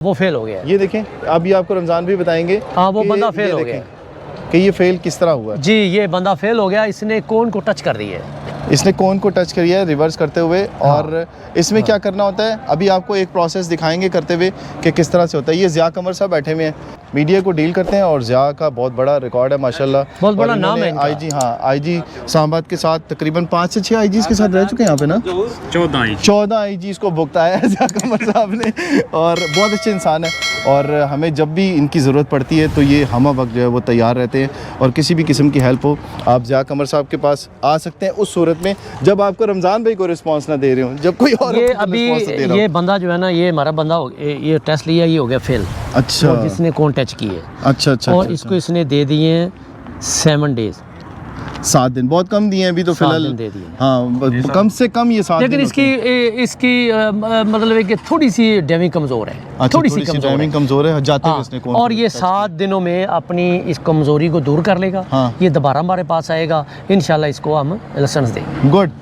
वो फेल हो गया। ये देखें, अभी आपको रमज़ान भी बताएंगे। हाँ, वो कि बंदा फेल ये हो देखें गया कि ये फेल किस तरह हुआ है। जी, ये बंदा फेल हो गया, इसने कोन को टच कर दी है। इसने कोन को टच किया है रिवर्स करते हुए। और इसमें क्या करना होता है, अभी आपको एक प्रोसेस दिखाएंगे करते हुए कि किस तरह से होता है। ये ज़िया कमर साहब बैठे हुए हैं, मीडिया को डील करते हैं और ज़िया का बहुत बड़ा रिकॉर्ड है माशाल्लाह, बहुत बड़ा नाम है इनका। आईजी, हाँ आईजी इस्लामाबाद के साथ तकरीबन 5 से 6 आईजीज़ के साथ रह चुके हैं यहाँ पे ना, 14 आईजीज़ को भुगताया है ज़िया कमर साहब ने। और बहुत अच्छे इंसान है और हमें जब भी इनकी ज़रूरत पड़ती है तो ये हम वक्त जो है वो तैयार रहते हैं। और किसी भी किस्म की हेल्प हो आप ज़िया कमर साहब के पास आ सकते हैं, उस सूरत में जब आपको रमज़ान भाई को रिस्पांस ना दे रहे हो, जब कोई और ये आपको अभी response ना दे रहा हो। ये बंदा जो है ना, ये हमारा बंदा ये टेस्ट लिया, ये हो गया फेल। अच्छा और जिसने कोन टच की है। अच्छा अच्छा और अच्छा, इसको इसने दे दिए हैं 7 डेज, 7 दिन बहुत कम दिए हैं अभी तो 7 फिलहाल। दिन दे दिए। हाँ कम से कम ये 7 लेकिन दिन इसकी मतलब है कि थोड़ी सी ड्राइविंग कमज़ोर है, अच्छा, थोड़ी सी कमज़ोर ड्राइविंग है। कमज़ोर है जाते हुए हाँ, इसने कौन और ये 7 दिनों में अपनी इस कमज़ोरी को दूर कर लेगा। हाँ। ये दोबारा हमारे पास आएगा, इंशाल्लाह इसको हम लाइसेंस देंगे। गुड।